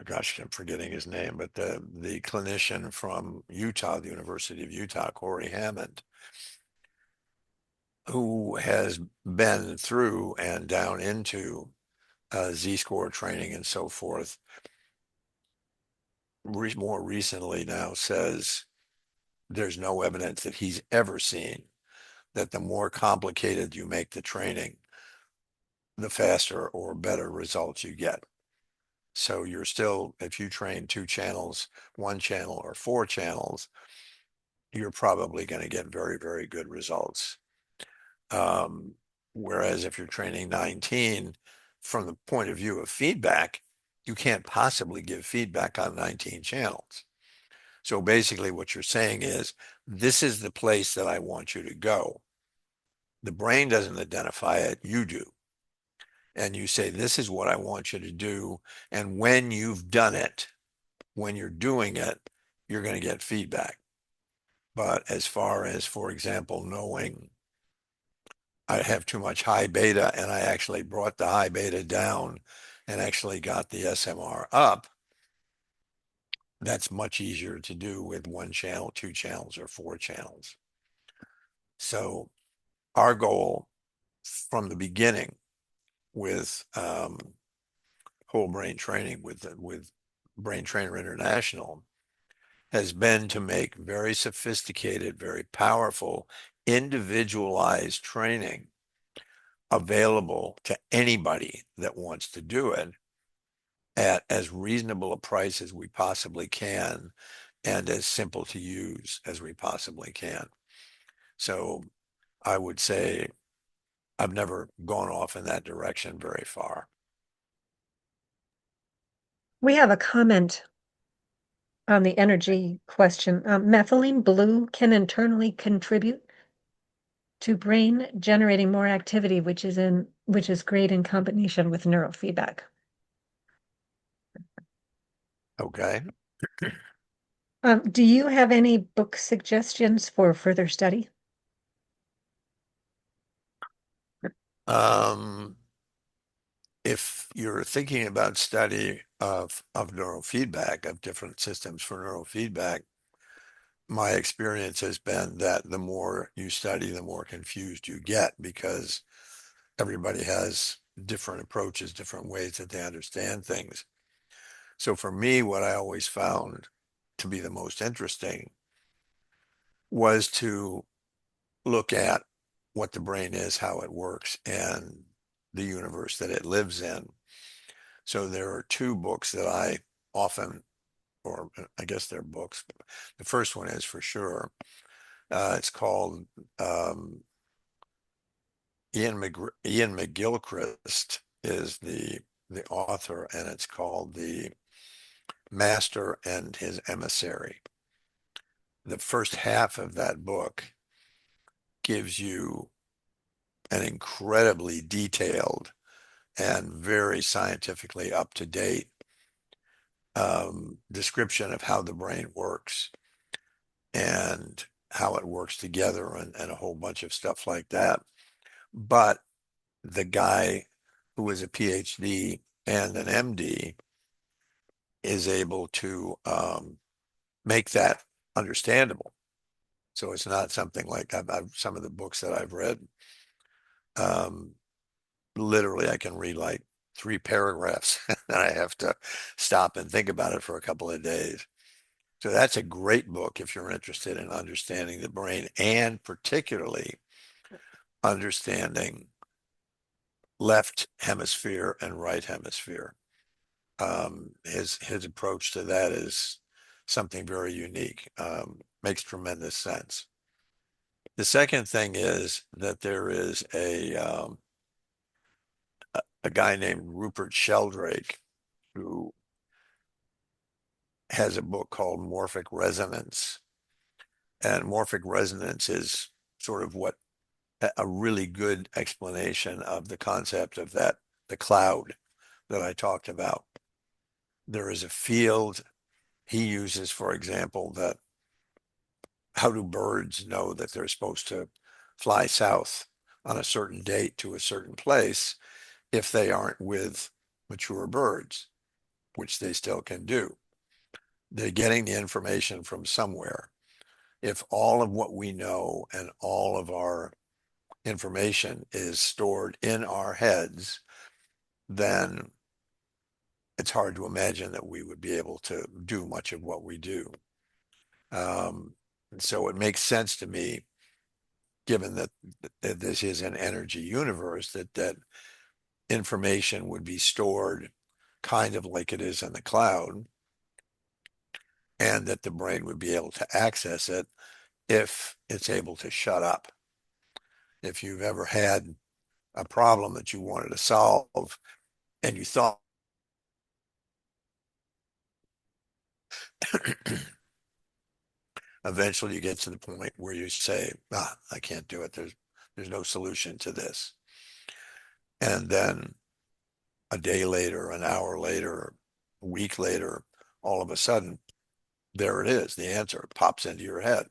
gosh, I'm forgetting his name, but the clinician from Utah, the University of Utah, Corey Hammond, who has been through and down into Z-score training and so forth, more recently now says there's no evidence that he's ever seen that the more complicated you make the training, the faster or better results you get. So you're still, if you train 2 channels, 1 channel, or 4 channels, you're probably going to get very, very good results. Whereas if you're training 19, from the point of view of feedback, you can't possibly give feedback on 19 channels. So basically what you're saying is, this is the place that I want you to go. The brain doesn't identify it, you do. And you say, this is what I want you to do. And when you've done it, when you're doing it, you're going to get feedback. But as far as, for example, knowing I have too much high beta and I actually brought the high beta down and actually got the SMR up, that's much easier to do with 1 channel, 2 channels, or 4 channels. So our goal from the beginning with whole brain training with Brain Trainer International has been to make very sophisticated, very powerful, individualized training available to anybody that wants to do it at as reasonable a price as we possibly can and as simple to use as we possibly can. So I would say I've never gone off in that direction very far.
We have a comment on the energy question. Methylene blue can internally contribute to brain generating more activity, which is great in combination with neurofeedback.
Okay.
Do you have any book suggestions for further study?
If you're thinking about study of neurofeedback, of different systems for neurofeedback, my experience has been that the more you study, the more confused you get because everybody has different approaches, different ways that they understand things. So for me, what I always found to be the most interesting was to look at what the brain is, how it works, and the universe that it lives in. So there are 2 books that I often, or I guess they're books. The first one is for sure. It's called Ian McGilchrist is the author, and it's called The Master and His Emissary. The first half of that book gives you an incredibly detailed and very scientifically up to date description of how the brain works and how it works together and a whole bunch of stuff like that. But the guy who was a PhD and an MD is able to make that understandable. So it's not something like some of the books that I've read. Um, Literally, I can read like 3 paragraphs and I have to stop and think about it for a couple of days. So that's a great book if you're interested in understanding the brain and particularly understanding left hemisphere and right hemisphere. His approach to that is something very unique. Makes tremendous sense. The second thing is that there is a guy named Rupert Sheldrake who has a book called Morphic Resonance. And morphic resonance is sort of what a really good explanation of the concept of that, the cloud that I talked about. There is a field he uses, for example, that how do birds know that they're supposed to fly south on a certain date to a certain place if they aren't with mature birds, which they still can do? They're getting the information from somewhere. If all of what we know and all of our information is stored in our heads, then it's hard to imagine that we would be able to do much of what we do. And so it makes sense to me, given that this is an energy universe, that information would be stored kind of like it is in the cloud, and that the brain would be able to access it if it's able to shut up. If you've ever had a problem that you wanted to solve and you thought eventually you get to the point where you say, I can't do it. There's no solution to this. And then a day later, an hour later, a week later, all of a sudden, there it is. The answer pops into your head.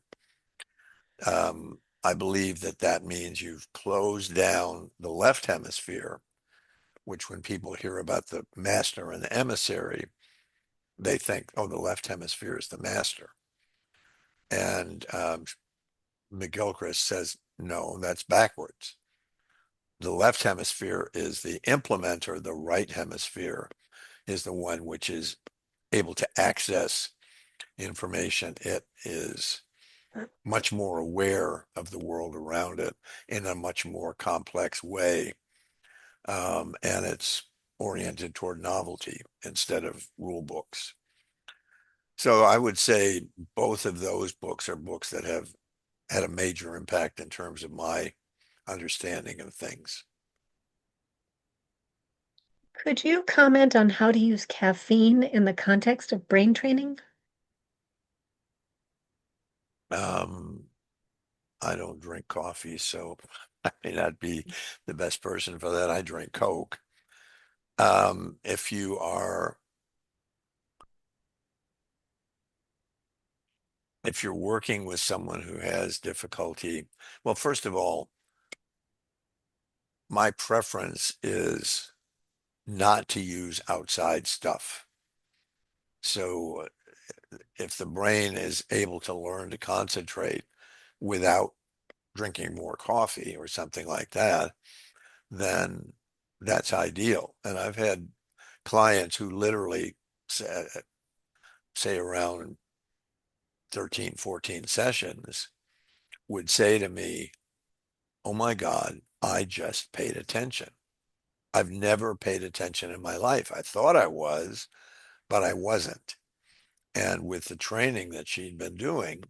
I believe that that means you've closed down the left hemisphere, which when people hear about the master and the emissary, they think, oh, the left hemisphere is the master. And McGilchrist says, no, that's backwards. The left hemisphere is the implementer. The right hemisphere is the one which is able to access information. It is much more aware of the world around it in a much more complex way. And it's oriented toward novelty instead of rule books. So I would say both of those books are books that have had a major impact in terms of my understanding of things.
Could you comment on how to use caffeine in the context of brain training?
Um, I don't drink coffee, so I may not be the best person for that. I drink Coke. If you are, if you're working with someone who has difficulty, well, first of all, my preference is not to use outside stuff. So if the brain is able to learn to concentrate without drinking more coffee or something like that, then that's ideal. And I've had clients who literally say around 13, 14 sessions would say to me, oh my God, I just paid attention. I've never paid attention in my life. I thought I was, but I wasn't. And with the training that she'd been doing,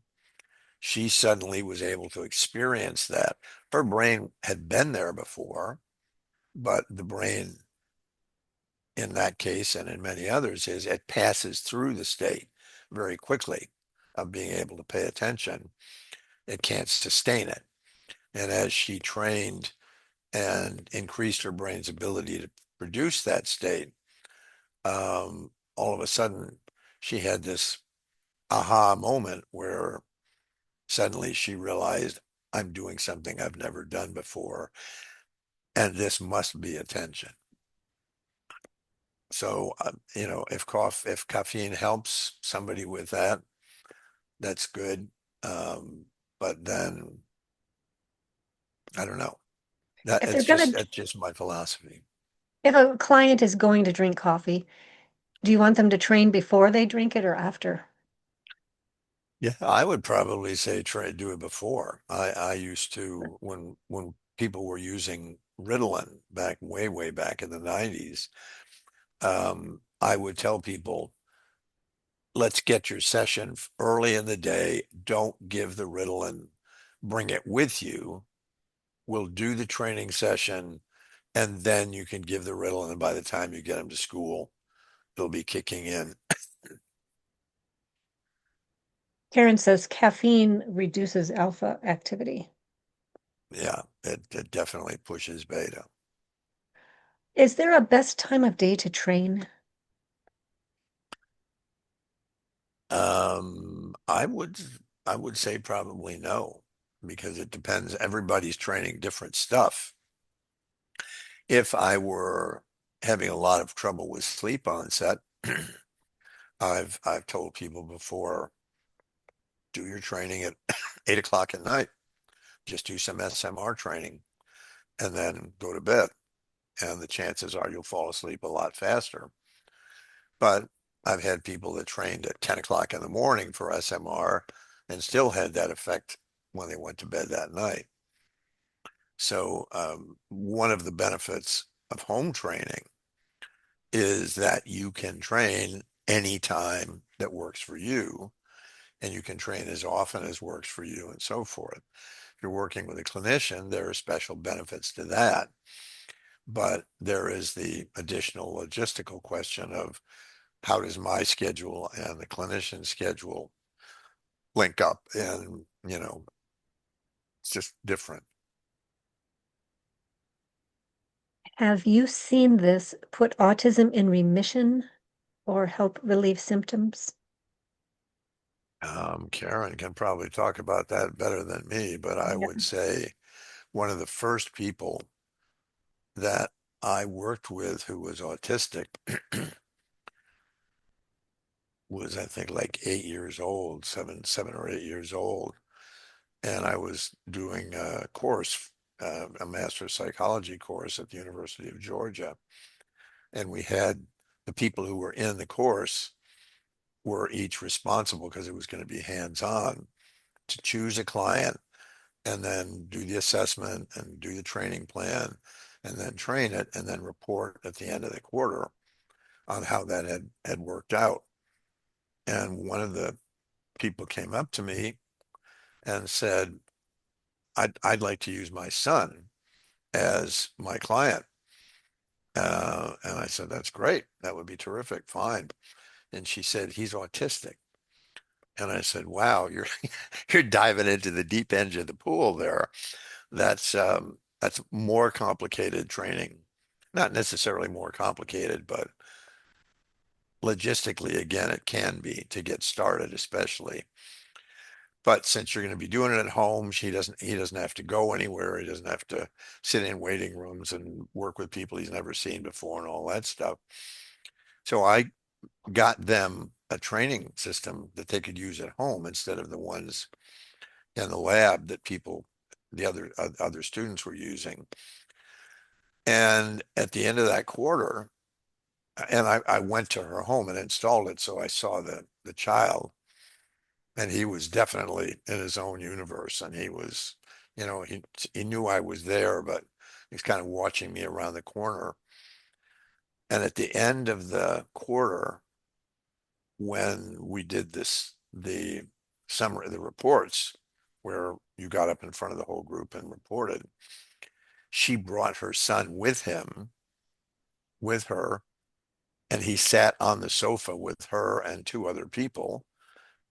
she suddenly was able to experience that. Her brain had been there before, but the brain in that case and in many others is it passes through the state very quickly of being able to pay attention. It can't sustain it. And as she trained and increased her brain's ability to produce that state, all of a sudden she had this aha moment where suddenly she realized I'm doing something I've never done before, and this must be attention. So, if caffeine helps somebody with that, that's good. Um, but then I don't know. That
If they're gonna,
that's just my philosophy.
if a client is going to drink coffee, do you want them to train before they drink it or after?
Yeah, I would probably say try to do it before. I used to when people were using Ritalin back way back in the 90s. I would tell people, let's get your session early in the day. Don't give the Ritalin. Bring it with you. We'll do the training session, and then you can give the Ritalin. And by the time you get them to school, they'll be kicking in.
Karen says caffeine reduces alpha activity.
Yeah, it definitely pushes beta.
Is there a best time of day to train?
I would say probably no, because it depends. Everybody's training different stuff. If I were having a lot of trouble with sleep onset, I've told people before, do your training at 8 o'clock at night. Just do some SMR training and then go to bed. And the chances are you'll fall asleep a lot faster. But I've had people that trained at 10 o'clock in the morning for SMR and still had that effect when they went to bed that night. So one of the benefits of home training is that you can train anytime that works for you, and you can train as often as works for you and so forth. If you're working with a clinician, there are special benefits to that. But there is the additional logistical question of how does my schedule and the clinician's schedule link up? And, it's just different.
Have you seen this put autism in remission or help relieve symptoms?
Karen can probably talk about that better than me, but I
Yeah.
would say one of the first people that I worked with who was autistic was, I think, like 8 years old, 7 or 8 years old. And I was doing a course, a master's psychology course at the University of Georgia. And we had the people who were in the course were each responsible, because it was going to be hands-on, to choose a client and then do the assessment and do the training plan and then train it and then report at the end of the quarter on how that had worked out. And one of the people came up to me and said, I'd like to use my son as my client. And I said, that's great. That would be terrific. Fine. And she said, he's autistic. And I said, wow, you're you're diving into the deep end of the pool there. That's more complicated training. Not necessarily more complicated, but logistically, again, it can be to get started, especially. But since you're going to be doing it at home, he doesn't have to go anywhere. He doesn't have to sit in waiting rooms and work with people he's never seen before and all that stuff. So I got them a training system that they could use at home instead of the ones in the lab that the other students were using. And at the end of that quarter, and I went to her home and installed it, so I saw the child, and he was definitely in his own universe, and he was, he knew I was there, but he's kind of watching me around the corner. And at the end of the quarter, when we did the summary, the reports, where you got up in front of the whole group and reported, she brought her son with her, and he sat on the sofa with her and two other people.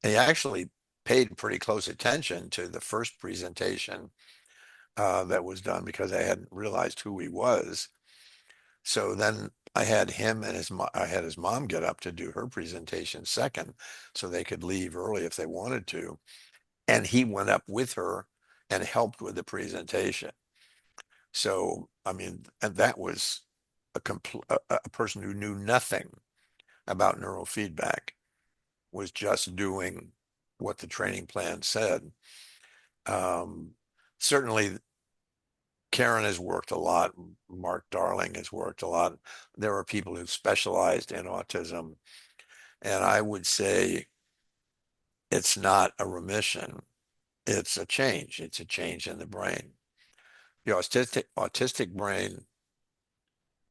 And he actually paid pretty close attention to the first presentation that was done, because I hadn't realized who he was. So then I had him and I had his mom get up to do her presentation second, so they could leave early if they wanted to. And he went up with her and helped with the presentation. So, I mean, and that was a person who knew nothing about neurofeedback was just doing what the training plan said. Um, Certainly, Karen has worked a lot. Mark Darling has worked a lot. There are people who've specialized in autism, and I would say it's not a remission. It's a change. It's a change in the brain. The autistic brain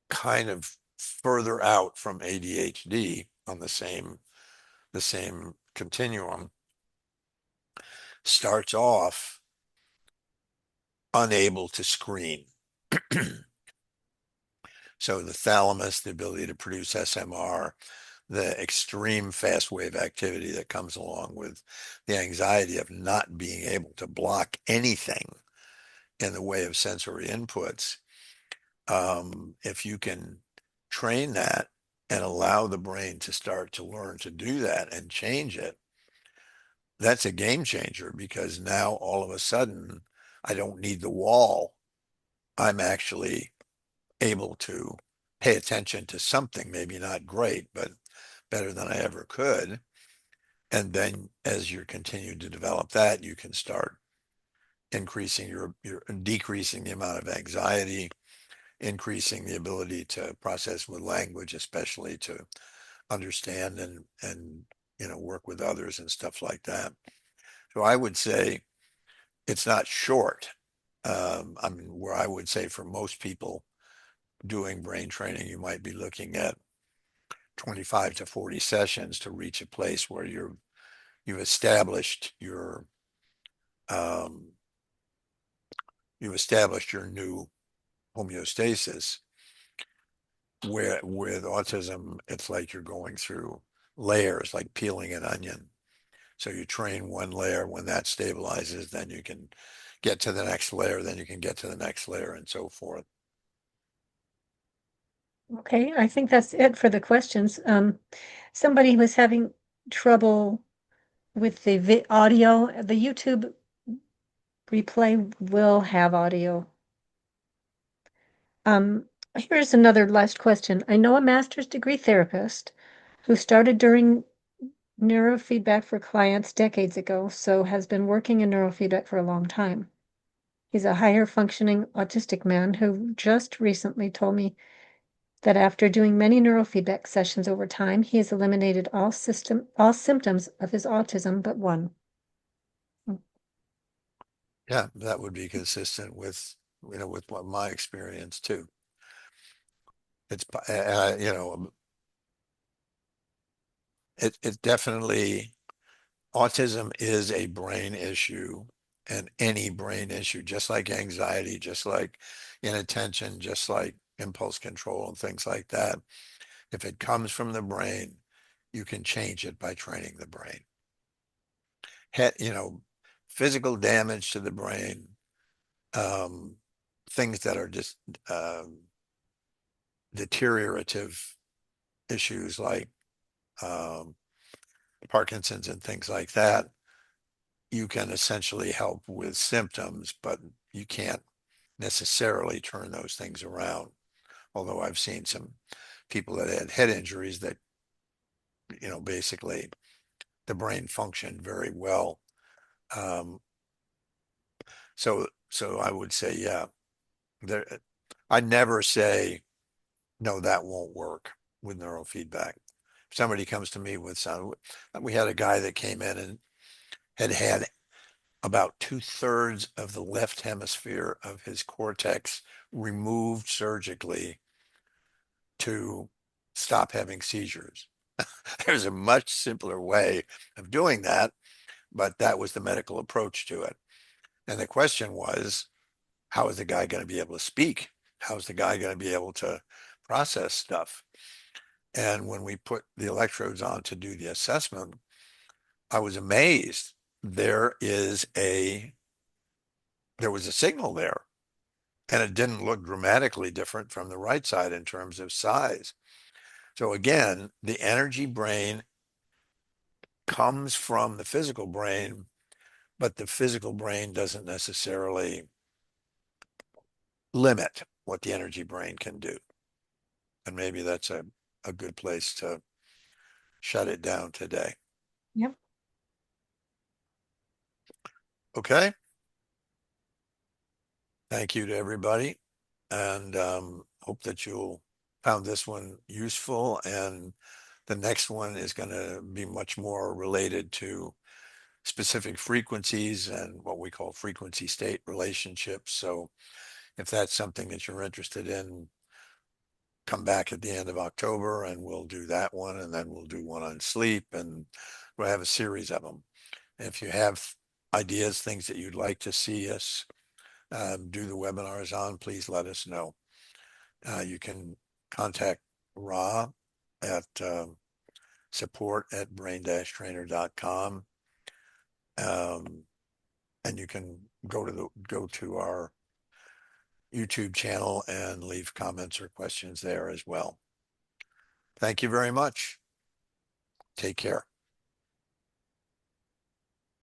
kind of further out from ADHD on the same continuum starts off unable to screen. So the thalamus, the ability to produce SMR, the extreme fast wave activity that comes along with the anxiety of not being able to block anything in the way of sensory inputs. If you can train that and allow the brain to start to learn to do that and change it, that's a game changer, because now all of a sudden I don't need the wall. I'm actually able to pay attention to something, maybe not great, but better than I ever could. And then as you continue to develop that, you can start increasing your decreasing the amount of anxiety, increasing the ability to process with language, especially to understand and work with others and stuff like that. So I would say it's not short. I mean, where I would say for most people doing brain training, you might be looking at 25 to 40 sessions to reach a place where you've established um, you've established your new homeostasis. Where with autism, it's like you're going through layers, like peeling an onion. So you train one layer. When that stabilizes, then you can get to the next layer, then you can get to the next layer, and so forth.
Okay, I think that's it for the questions. Somebody was having trouble with the audio. The YouTube replay will have audio. Here's another last question. I know a master's degree therapist who started during neurofeedback for clients decades ago, so has been working in neurofeedback for a long time. He's a higher functioning autistic man who just recently told me that after doing many neurofeedback sessions over time, he has eliminated all symptoms of his autism but one.
Yeah, that would be consistent with with what my experience too. It's it definitely, autism is a brain issue, and any brain issue, just like anxiety, just like inattention, just like impulse control and things like that. If it comes from the brain, you can change it by training the brain. You know, physical damage to the brain, um, things that are just deteriorative issues like um, Parkinson's and things like that, you can essentially help with symptoms, but you can't necessarily turn those things around. Although I've seen some people that had head injuries that, basically the brain functioned very well. Um, so I would say, yeah, there, I never say, no, that won't work with neurofeedback. If somebody comes to me with some, we had a guy that came in and had about 2/3 of the left hemisphere of his cortex removed surgically to stop having seizures. There's a much simpler way of doing that, but that was the medical approach to it. And the question was, how is the guy going to be able to speak? How is the guy going to be able to process stuff? And when we put the electrodes on to do the assessment, I was amazed. There was a signal there, and it didn't look dramatically different from the right side in terms of size. So again, the energy brain comes from the physical brain, but the physical brain doesn't necessarily limit what the energy brain can do. And maybe that's a good place to shut it down today.
Yep.
Okay. Thank you to everybody. And hope that you'll found this one useful. And the next one is going to be much more related to specific frequencies and what we call frequency state relationships. So if that's something that you're interested in, come back at the end of October and we'll do that one. And then we'll do one on sleep, and we'll have a series of them. If you have ideas, things that you'd like to see us do the webinars on, please let us know. You can contact Ra at support@brain-trainer.com. And you can go to our YouTube channel and leave comments or questions there as well. Thank you very much. Take care.